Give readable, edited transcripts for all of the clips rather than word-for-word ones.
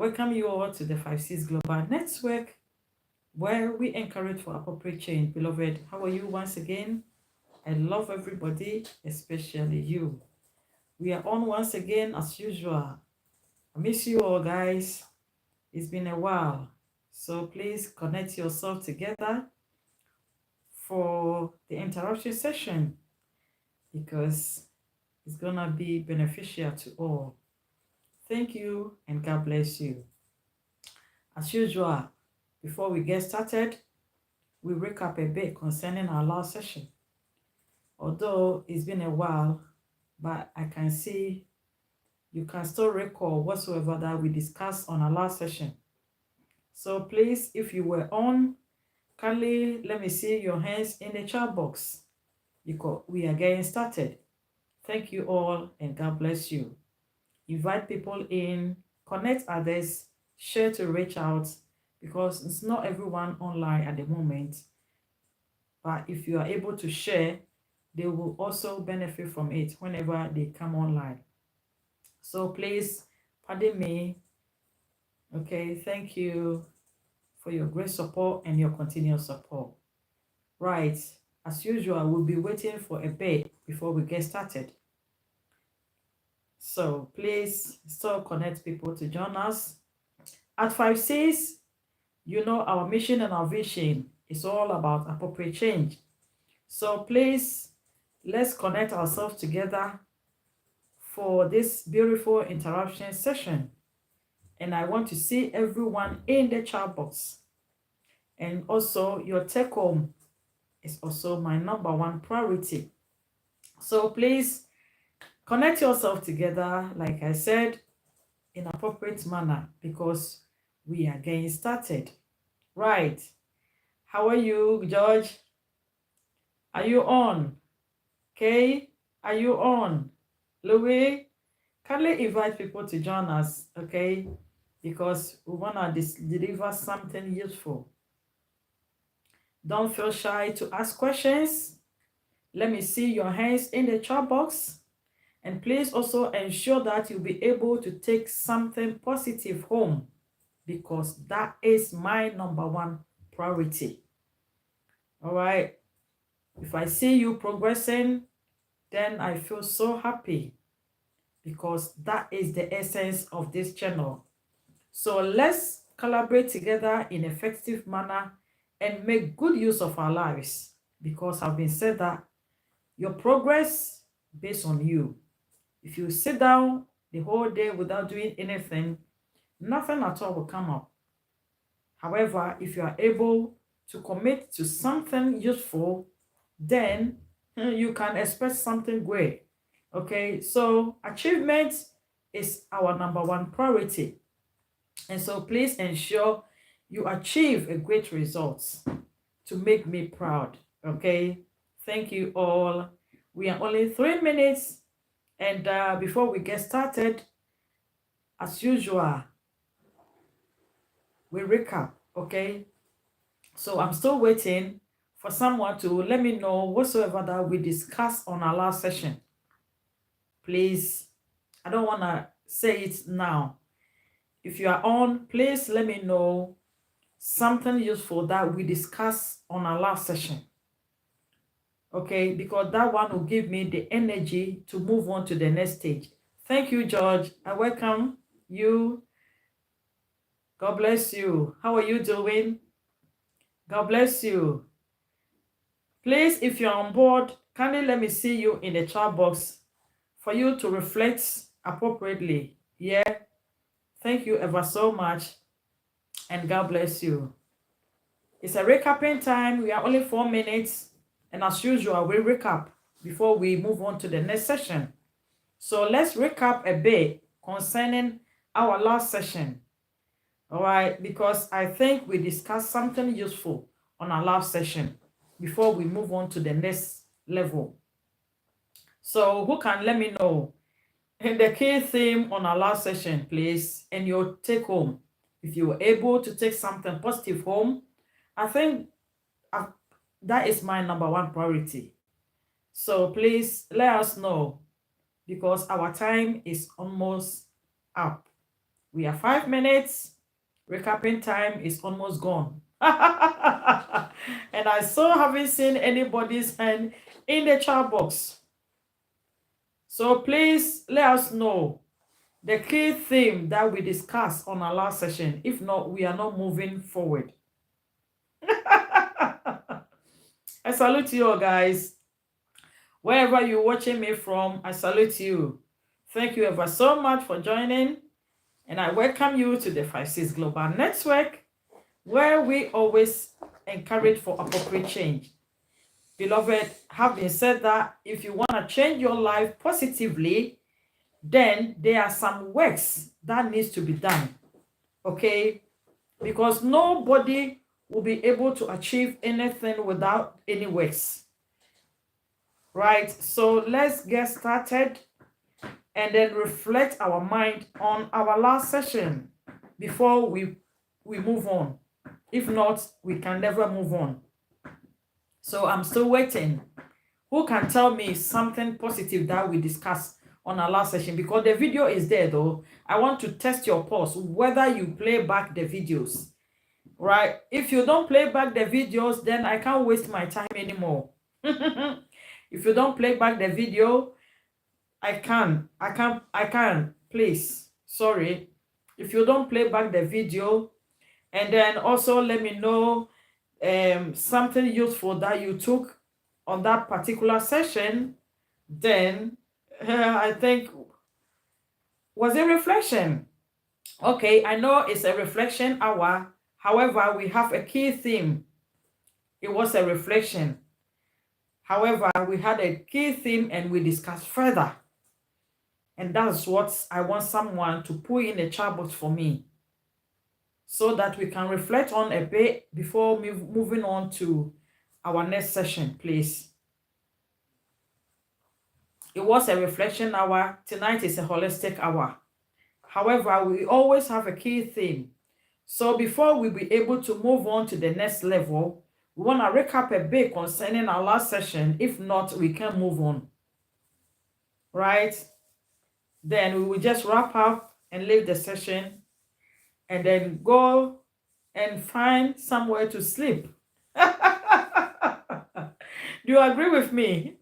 Welcome you all to the 5-6 Global Network, where we encourage for appropriate change. Beloved, how are you once again? I love everybody, especially you. We are on once again as usual. I miss you all, guys. It's been a while. So please connect yourself together for the interaction session because it's gonna be beneficial to all. Thank you and God bless you. As usual, before we get started, we recap a bit concerning our last session. Although it's been a while, but I can see you can still recall whatsoever that we discussed on our last session. So please, if you were on, kindly let me see your hands in the chat box because we are getting started. Thank you all and God bless you. Invite people in, connect others, share to reach out because it's not everyone online at the moment. But if you are able to share, they will also benefit from it whenever they come online. So please, pardon me. Okay, thank you for your great support and your continued support. Right, as usual, we'll be waiting for a bit before we get started. So please still connect people to join us. At 5-6, you know our mission and our vision is all about appropriate change. So please, let's connect ourselves together for this beautiful interaction session. And I want to see everyone in the chat box. And also your take home is also my number one priority. So please connect yourself together, like I said, in appropriate manner because we are getting started. Right. How are you, George? Are you on? Kay, are you on? Louis, kindly invite people to join us, okay? Because we want to deliver something useful. Don't feel shy to ask questions. Let me see your hands in the chat box. And please also ensure that you'll be able to take something positive home because that is my number one priority. All right. If I see you progressing, then I feel so happy because that is the essence of this channel. So let's collaborate together in an effective manner and make good use of our lives because I've been said that your progress based on you. If you sit down the whole day without doing anything, nothing at all will come up. However, if you are able to commit to something useful, then you can expect something great. Okay, so achievement is our number one priority. And so please ensure you achieve a great result to make me proud. Okay, thank you all. We are only 3 minutes. And before we get started, as usual, we recap, okay? So I'm still waiting for someone to let me know whatsoever that we discussed on our last session. Please, I don't want to say it now. If you are on, please let me know something useful that we discussed on our last session. Okay, because that one will give me the energy to move on to the next stage. Thank you, George. I welcome you. God bless you. How are you doing? God bless you. Please, if you're on board, kindly let me see you in the chat box for you to reflect appropriately. Yeah. Thank you ever so much. And God bless you. It's a recapping time. We are only 4 minutes. And as usual, we recap before we move on to the next session. So let's recap a bit concerning our last session. All right, because I think we discussed something useful on our last session before we move on to the next level. So who can let me know the key theme on our last session, please, and your take home? If you were able to take something positive home, I think that is my number one priority. So please let us know because our time is almost up. We are 5 minutes. Recapping time is almost gone. And I still haven't seen anybody's hand in the chat box. So please let us know the key theme that we discussed on our last session. If not, we are not moving forward. I salute you all, guys. Wherever you're watching me from, I salute you. Thank you ever so much for joining. And I welcome you to the 5-6 Global Network, where we always encourage for appropriate change. Beloved, having said that, if you want to change your life positively, then there are some works that needs to be done. Okay? Because nobody will be able to achieve anything without any works. Right? So let's get started and then reflect our mind on our last session before we move on. If not, we can never move on. So I'm still waiting. Who can tell me something positive that we discussed on our last session? Because the video is there though. I want to test your pulse, whether you play back the videos. Right? If you don't play back the videos, then I can't waste my time anymore. If you don't play back the video, I can. Please. Sorry. If you don't play back the video, and then also let me know something useful that you took on that particular session, then I think, was it reflection? Okay, I know it's a reflection hour. However, we have a key theme. It was a reflection. However, we had a key theme and we discussed further. And that's what I want someone to put in the chat box for me, so that we can reflect on a bit before moving on to our next session, please. It was a reflection hour. Tonight is a holistic hour. However, we always have a key theme. So before we be able to move on to the next level, we want to recap a bit concerning our last session. If not, we can move on. Right? Then we will just wrap up and leave the session and then go and find somewhere to sleep. Do you agree with me?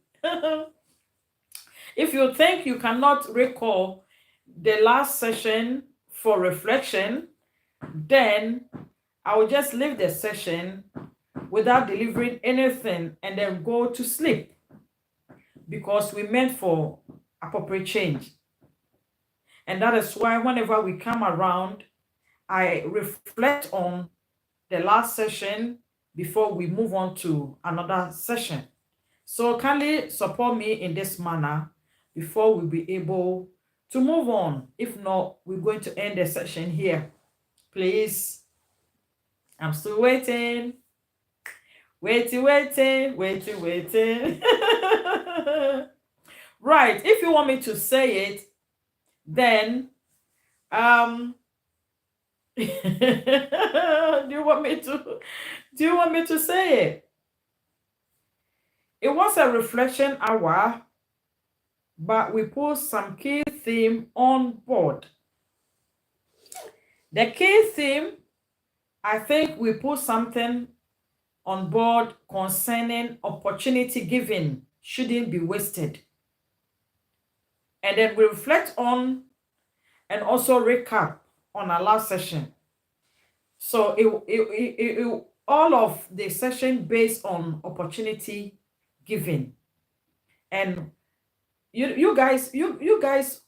If you think you cannot recall the last session for reflection, then I will just leave the session without delivering anything and then go to sleep, because we meant for appropriate change. And that is why whenever we come around, I reflect on the last session before we move on to another session. So kindly support me in this manner before we'll be able to move on. If not, we're going to end the session here. Please. I'm still waiting. Waiting. Right. If you want me to say it, then do you want me to say it? It was a reflection hour, but we put some key theme on board. The key theme, I think we put something on board concerning opportunity given shouldn't be wasted. And then we reflect on and also recap on our last session. So it all of the session based on opportunity given. And you guys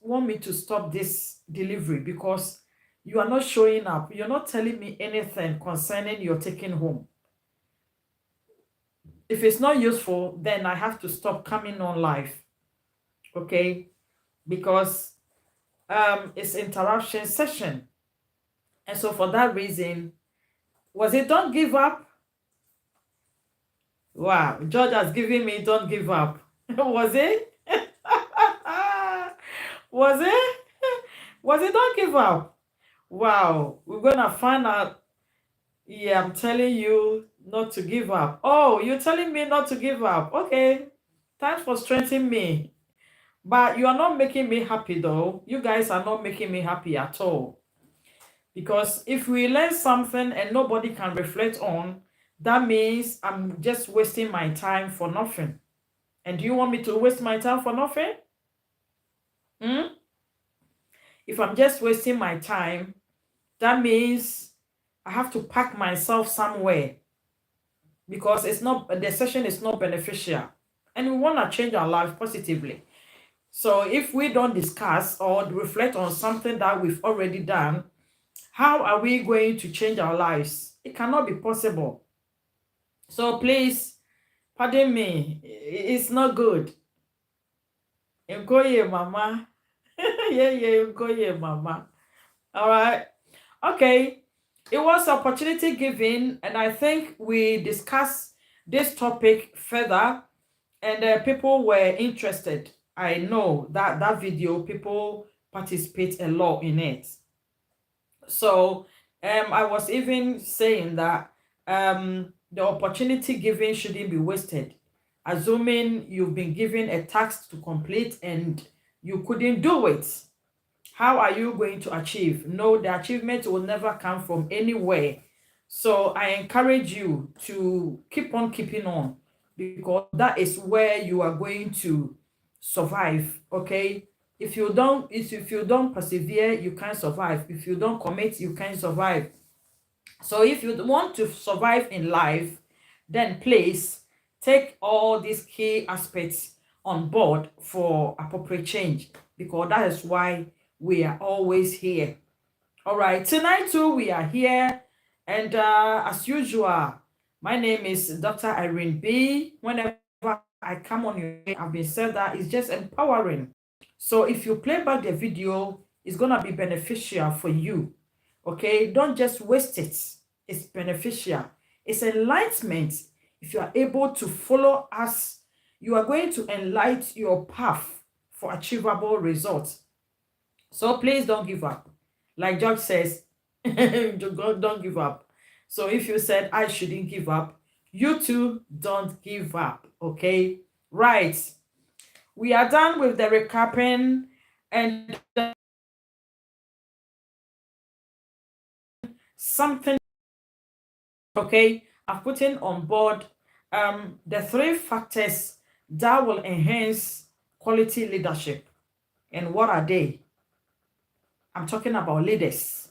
want me to stop this delivery because you are not showing up. You're not telling me anything concerning your taking home. If it's not useful, then I have to stop coming on live. Okay? Because it's interruption session. And so for that reason, was it don't give up? Wow, George has given me don't give up. Was it? Was it? Was it don't give up? Wow, we're gonna find out. Yeah, I'm telling you not to give up. Oh, you're telling me not to give up. Okay, thanks for strengthening me. But you are not making me happy though. You guys are not making me happy at all. Because if we learn something and nobody can reflect on, that means I'm just wasting my time for nothing. And do you want me to waste my time for nothing? Hmm? If I'm just wasting my time, that means I have to pack myself somewhere because the session is not beneficial. And we want to change our life positively. So if we don't discuss or reflect on something that we've already done, how are we going to change our lives? It cannot be possible. So please, pardon me, it's not good. Enkoye mama. Yeah, enkoye mama. All right. Okay. It was opportunity given, and I think we discussed this topic further, and people were interested. I know that video, people participate a lot in it. So I was even saying that the opportunity given shouldn't be wasted. Assuming you've been given a task to complete and you couldn't do it, how are you going to achieve? No, the achievement will never come from anywhere. So I encourage you to keep on keeping on, because that is where you are going to survive. Okay, if you don't persevere, you can't survive. If you don't commit, you can't survive. So if you want to survive in life, then please take all these key aspects on board for appropriate change, because that is why we are always here. All right, tonight too we are here, and as usual, my name is Dr. IreneB. Whenever I come on your way, I've been said that it's just empowering. So if you play back the video, it's gonna be beneficial for you. Okay, don't just waste it. It's beneficial. It's enlightenment. If you are able to follow us, you are going to enlighten your path for achievable results. So please don't give up. Like George says, don't give up. So if you said I shouldn't give up, you too don't give up. Okay, right. We are done with the recapping, and something. Okay, I'm putting on board the three factors that will enhance quality leadership. And what are they? I'm talking about leaders.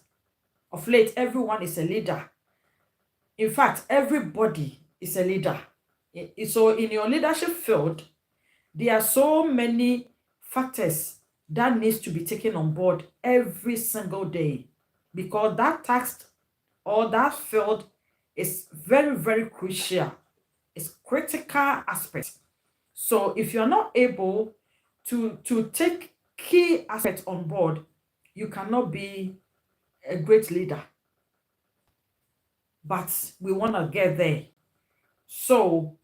Of late, everyone is a leader. In fact, everybody is a leader. So in your leadership field, there are so many factors that needs to be taken on board every single day, because that task or that field is very, very crucial. It's critical aspect. So if you're not able to take key aspects on board, you cannot be a great leader. But we want to get there. So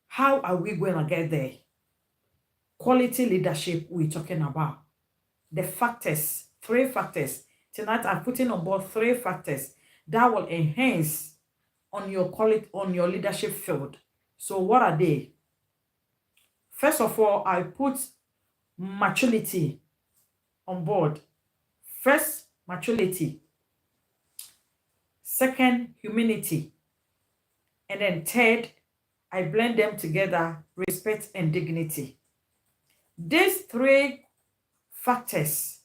how are we going to get there? Quality leadership we're talking about. The factors, three factors. Tonight I'm putting on board three factors that will enhance on your quality, on your leadership field. So what are they? First of all, I put maturity on board. First, maturity. Second, humility. And then third, I blend them together, respect and dignity. These three factors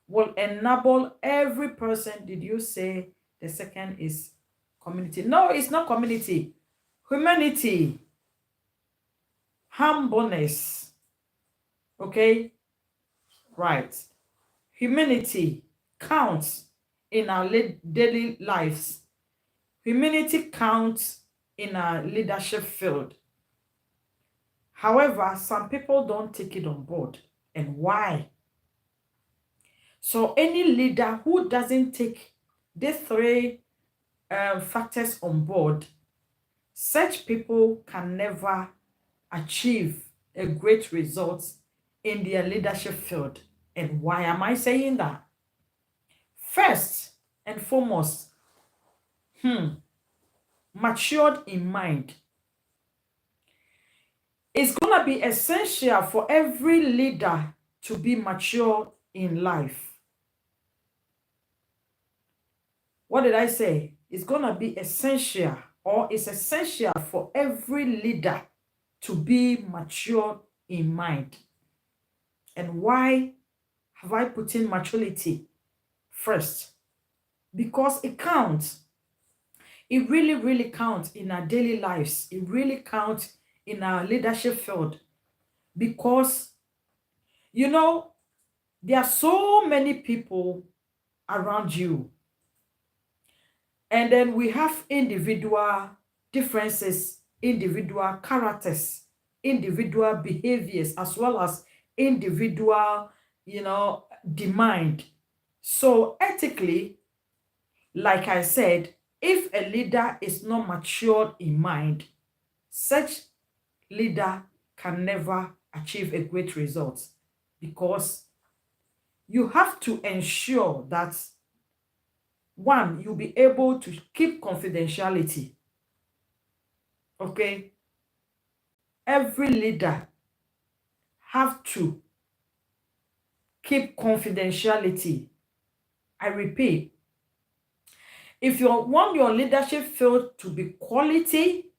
will enable every person. Did you say the second is community? No, it's not community. Humanity, humbleness. Okay, right. Humanity counts in our daily lives. Humanity counts in our leadership field. However, some people don't take it on board. And why? So any leader who doesn't take these three factors on board, such people can never achieve a great result in their leadership field. And why am I saying that? First and foremost, matured in mind. It's going to be essential for every leader to be mature in life. what did I say? It's going to be essential, or it's essential for every leader to be mature in mind. And why have I put in maturity first? Because it counts. It really, really counts in our daily lives. It really counts in our leadership field. Because, you know, there are so many people around you. And then we have individual differences, individual characters, individual behaviors, as well as individual, demand. So ethically, like I said, if a leader is not matured in mind, such leader can never achieve a great result, because you have to ensure that, one, you'll be able to keep confidentiality. Okay? Every leader have to keep confidentiality. I repeat, if you want your leadership field to be quality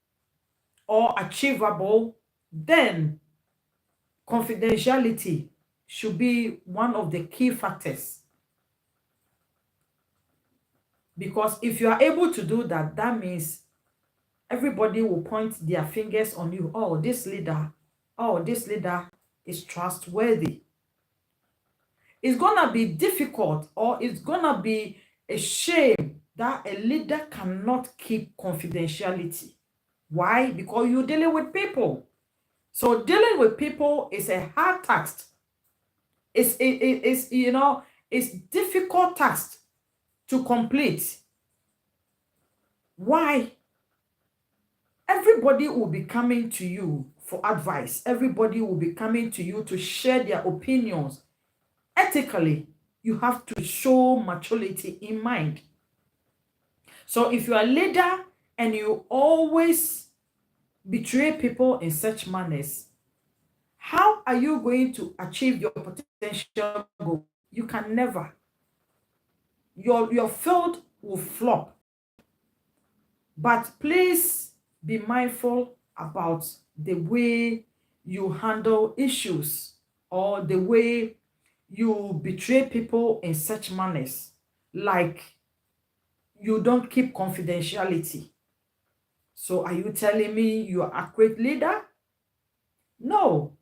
or achievable, then confidentiality should be one of the key factors. Because if you are able to do that, that means everybody will point their fingers on you. Oh, this leader is trustworthy. It's gonna be difficult, or it's gonna be a shame that a leader cannot keep confidentiality. Why? Because you're dealing with people. So dealing with people is a hard task. It's difficult task to complete. Why? Everybody will be coming to you for advice. Everybody will be coming to you to share their opinions. Ethically, you have to show maturity in mind. So if you are a leader and you always betray people in such manners, how are you going to achieve your potential goal? You can never. Your field will flop. But please be mindful about the way you handle issues, or the way you betray people in such manners, like you don't keep confidentiality. So are you telling me you are a great leader? No.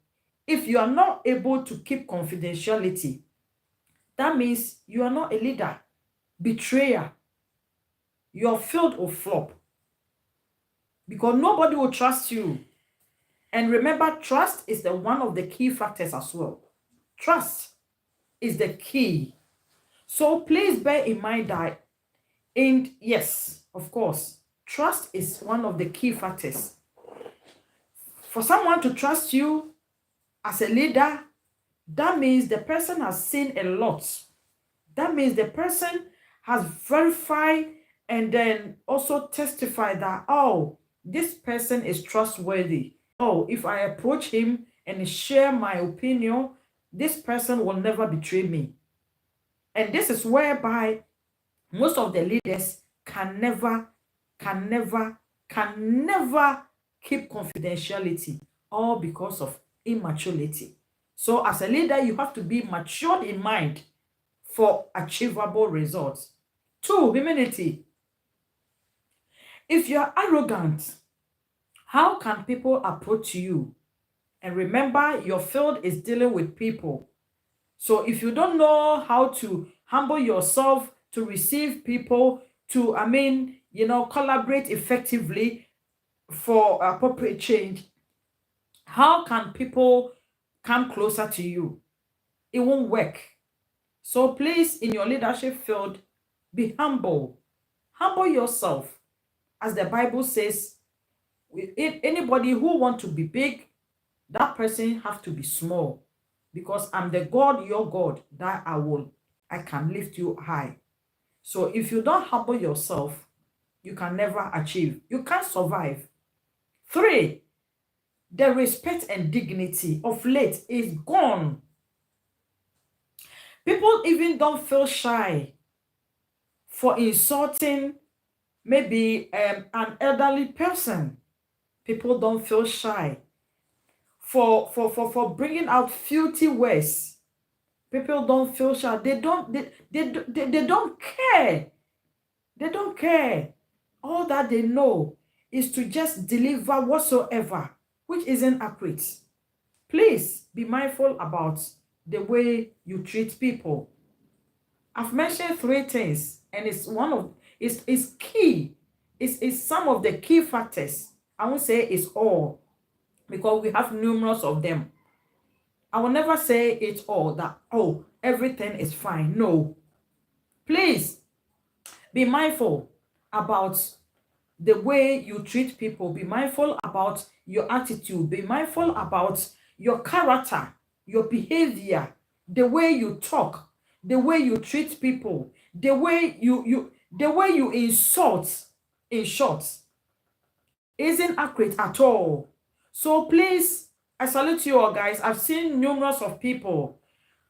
If you are not able to keep confidentiality, that means you are not a leader. Betrayer. Your field will flop, because nobody will trust you. And remember, trust is one of the key factors as well. Trust is the key. So please bear in mind that, and yes, of course, trust is one of the key factors. For someone to trust you as a leader, that means the person has seen a lot. That means the person has verified and then also testified that, oh, this person is trustworthy. Oh, if I approach him and share my opinion, this person will never betray me. And this is whereby most of the leaders can never keep confidentiality, all because of immaturity. So as a leader, you have to be matured in mind for achievable results. 2, humility. If you're arrogant, how can people approach you? And remember, your field is dealing with people. So if you don't know how to humble yourself to receive people, to, collaborate effectively for appropriate change, how can people come closer to you? It won't work. So please, in your leadership field, be humble. Humble yourself. As the Bible says, anybody who wants to be big, that person have to be small. Because I'm the God, your God, that I can lift you high. So if you don't humble yourself, you can never achieve. You can't survive. 3, the respect and dignity of late is gone. People even don't feel shy for insulting maybe an elderly person. People don't feel shy. For bringing out filthy words. People don't feel shy. They don't care. They don't care. All that they know is to just deliver whatsoever, which isn't accurate. Please be mindful about the way you treat people. I've mentioned three things, and it's key. It's some of the key factors. I won't say it's all, because we have numerous of them. I will never say it's all that, oh, everything is fine. No. Please be mindful about the way you treat people. Be mindful about your attitude. Be mindful about your character, your behavior, the way you talk, the way you treat people, the way you insult, in short, isn't accurate at all. So please, I salute you all, guys. I've seen numerous of people.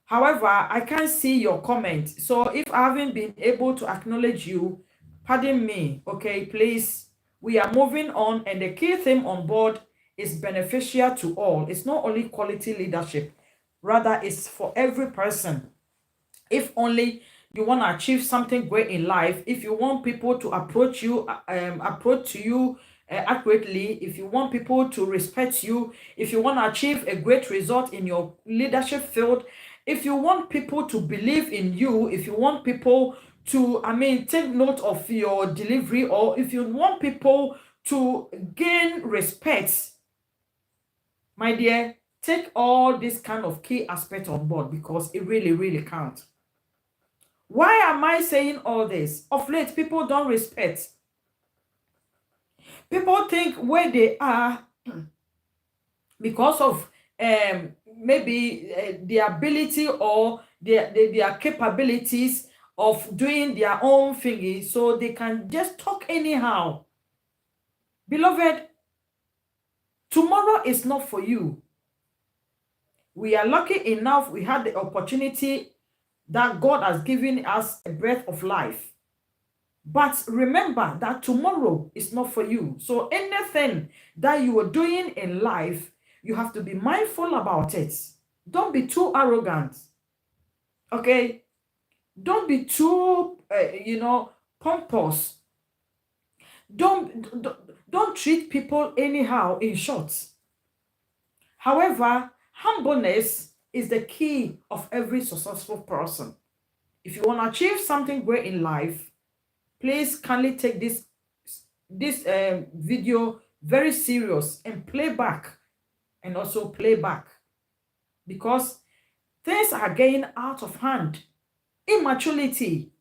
However, I can't see your comment. So if I haven't been able to acknowledge you, pardon me, okay? Please, we are moving on, and the key theme on board is beneficial to all. It's not only quality leadership, rather it's for every person. If only you want to achieve something great in life, if you want people to approach you accurately, if you want people to respect you, if you want to achieve a great result in your leadership field, if you want people to believe in you, if you want people to, take note of your delivery, or if you want people to gain respect, my dear, take all this kind of key aspects on board, because it really, really counts. Why am I saying all this? Of late, people don't respect. People think where they are because of maybe the ability or their capabilities of doing their own thingy, so they can just talk anyhow. Beloved, tomorrow is not for you. We are lucky enough we had the opportunity that God has given us a breath of life. But remember that tomorrow is not for you. So anything that you are doing in life, you have to be mindful about it. Don't be too arrogant. Okay? Don't be too, pompous. Don't treat people anyhow, in short. However, humbleness is the key of every successful person. If you want to achieve something great in life, please kindly take this video very serious and play back, and also play back, because things are getting out of hand. Immaturity,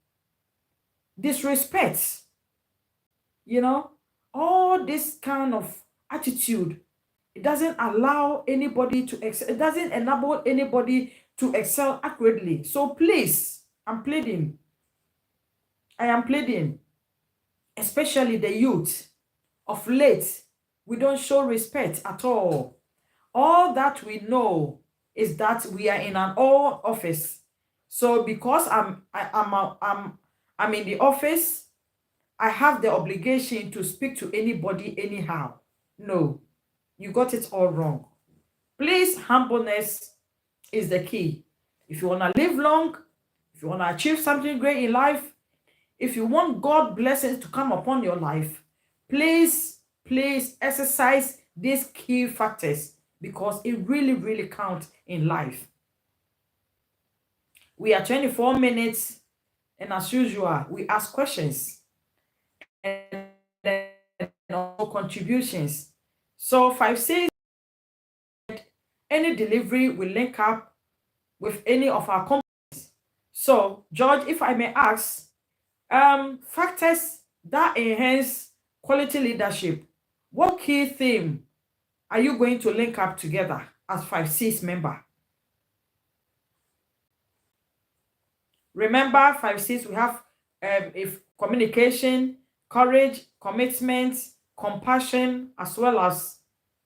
disrespect, all this kind of attitude, it doesn't allow anybody to excel. It doesn't enable anybody to excel accurately. So please, I am pleading, especially the youth. Of late, we don't show respect at all. All that we know is that we are in an old office. So because I'm in the office, I have the obligation to speak to anybody anyhow. No, you got it all wrong. Please, humbleness is the key. If you want to live long, if you want to achieve something great in life, if you want God blessings to come upon your life, please exercise these key factors, because it really, really counts in life. We are 24 minutes, and as usual, we ask questions and then also contributions. So 5-6, any delivery will link up with any of our companies. So, George, if I may ask, factors that enhance quality leadership, what key theme are you going to link up together as 5-6 member? Remember, 5-6, we have if communication, courage, commitment, compassion, as well as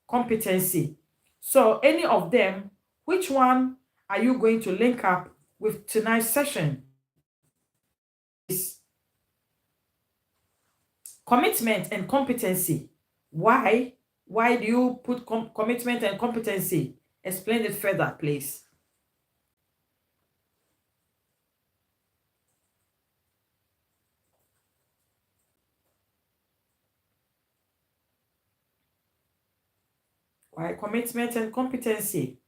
competency. So any of them, which one are you going to link up with tonight's session? Commitment and competency. Why? Why do you put commitment and competency? Explain it further, please. Why commitment and competency?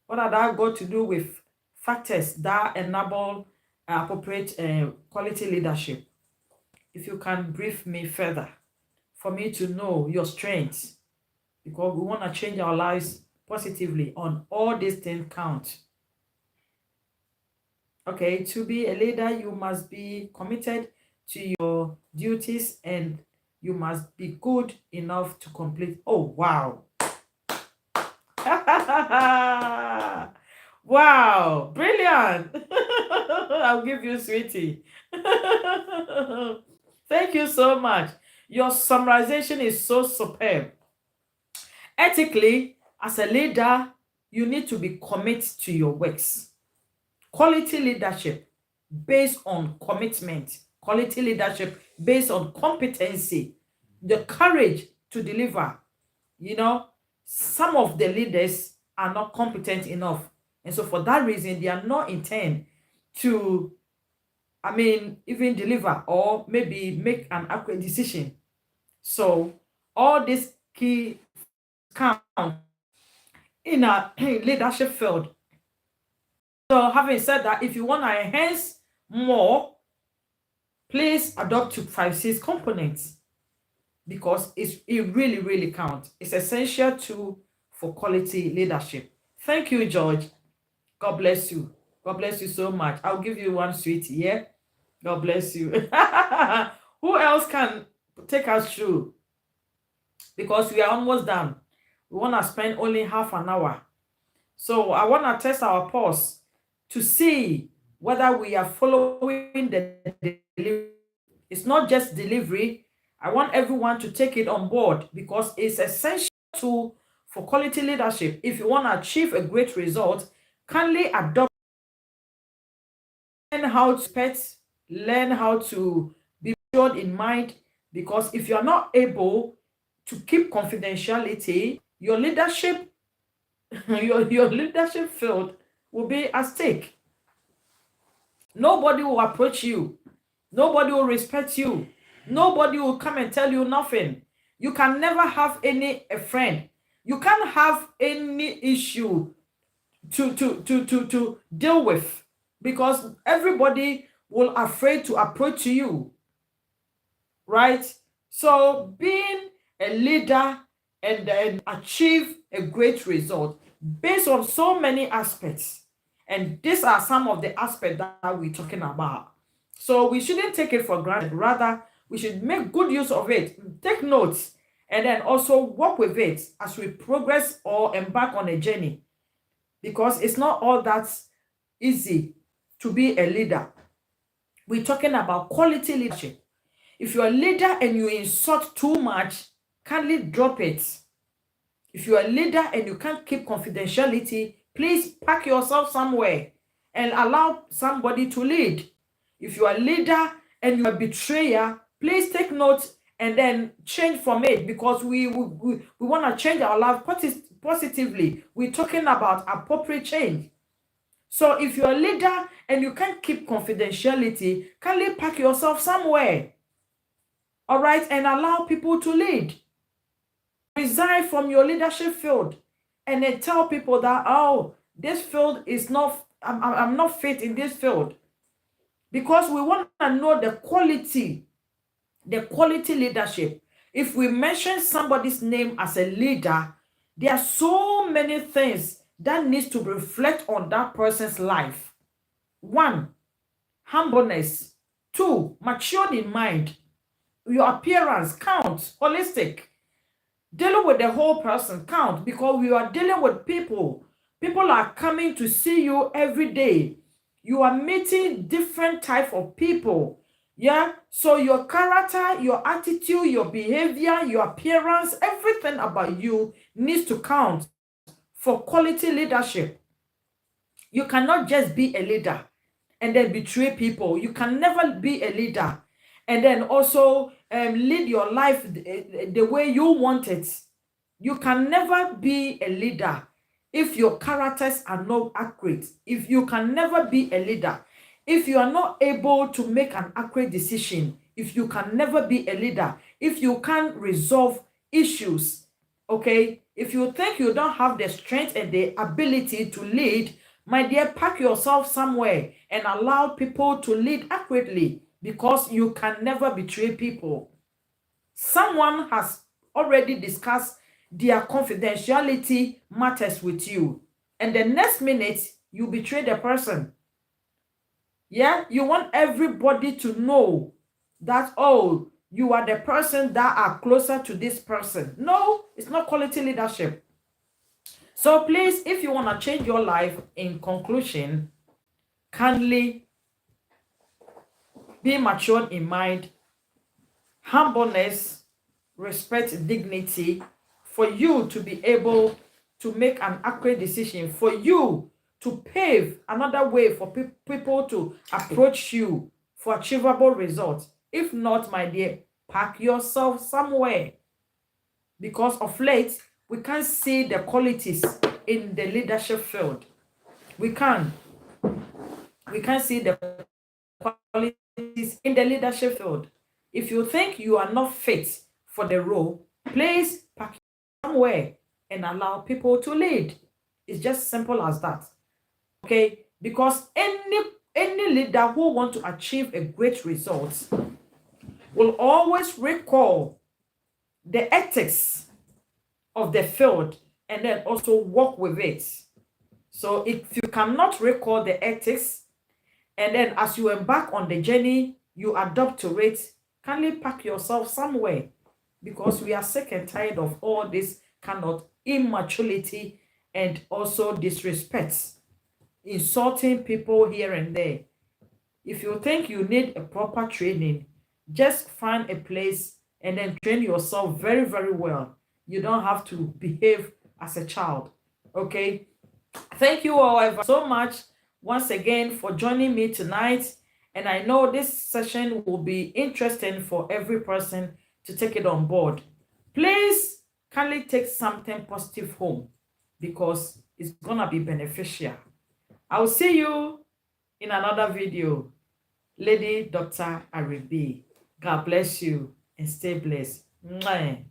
What are that got to do with factors that enable appropriate quality leadership? If you can brief me further for me to know your strengths, because we want to change our lives positively on all these things count. Okay, to be a leader, you must be committed to your duties and you must be good enough to complete. Oh, wow. Wow, brilliant. I'll give you, sweetie. Thank you so much. Your summarization is so superb. Ethically, as a leader, you need to be committed to your works. Quality leadership based on commitment. Quality leadership based on competency. The courage to deliver. You know, some of the leaders are not competent enough. And so for that reason, they are not intent to, even deliver or maybe make an accurate decision. So all these key count in a leadership field. So having said that, if you want to enhance more, please adopt to 5-6 components because it really, really counts. It's essential for quality leadership. Thank you, George. God bless you. God bless you so much. I'll give you one sweetie, yeah? God bless you. Who else can take us through? Because we are almost done. We want to spend only half an hour. So I want to test our pulse to see whether we are following the delivery. It's not just delivery. I want everyone to take it on board because it's essential for quality leadership. If you want to achieve a great result, kindly adopt, learn how to pet, learn how to be assured in mind, because if you're not able to keep confidentiality, your leadership your leadership field will be at stake. Nobody will approach you. Nobody will respect you. Nobody will come and tell you nothing. You can never have a friend. You can't have any issue to deal with because everybody will afraid to approach you, right? So being a leader and then achieve a great result based on so many aspects. And these are some of the aspects that we're talking about. So we shouldn't take it for granted. Rather, we should make good use of it, take notes, and then also work with it as we progress or embark on a journey. Because it's not all that easy to be a leader. We're talking about quality leadership. If you're a leader and you insult too much, kindly drop it. If you're a leader and you can't keep confidentiality, please pack yourself somewhere and allow somebody to lead. If you're a leader and you're a betrayer, please take note and then change from it because we want to change our life positively. We're talking about appropriate change. So if you're a leader and you can't keep confidentiality, kindly pack yourself somewhere. All right, and allow people to lead. Resign from your leadership field and then tell people that, oh, this field is not, I'm not fit in this field. Because we want to know the quality leadership. If we mention somebody's name as a leader, there are so many things that needs to reflect on that person's life. 1, humbleness. 2, matured in mind. Your appearance counts, holistic. Dealing with the whole person count because we are dealing with people. People are coming to see you every day. You are meeting different type of people. Yeah, so your character, your attitude, your behavior, your appearance, everything about you needs to count for quality leadership. You cannot just be a leader and then betray people. You can never be a leader and then also lead your life the way you want it. You can never be a leader if your characters are not accurate. If you can never be a leader, if you are not able to make an accurate decision, if you can never be a leader, if you can't resolve issues, okay? If you think you don't have the strength and the ability to lead, my dear, pack yourself somewhere and allow people to lead accurately, because you can never betray people. Someone has already discussed their confidentiality matters with you, and the next minute you betray the person. Yeah, you want everybody to know that, oh, you are the person that are closer to this person. No, it's not quality leadership. So please, if you want to change your life, in conclusion, kindly be mature in mind, humbleness, respect, dignity, for you to be able to make an accurate decision, for you to pave another way for people to approach you for achievable results. If not, my dear, pack yourself somewhere, because of late we can't see the qualities in the leadership field. We can't see the qualities in the leadership field. If you think you are not fit for the role, please pack somewhere and allow people to lead. It's just simple as that. Okay? Because any leader who wants to achieve a great result will always recall the ethics of the field and then also work with it. So if you cannot recall the ethics, and then as you embark on the journey, you adopt to it, kindly pack yourself somewhere, because we are sick and tired of all this kind of immaturity and also disrespect, insulting people here and there. If you think you need a proper training, just find a place and then train yourself very, very well. You don't have to behave as a child. Okay? Thank you all ever so much once again for joining me tonight. And I know this session will be interesting for every person to take it on board. Please kindly take something positive home, because it's gonna be beneficial. I will see you in another video. Lady Dr. IreneB. God bless you and stay blessed. Mwah.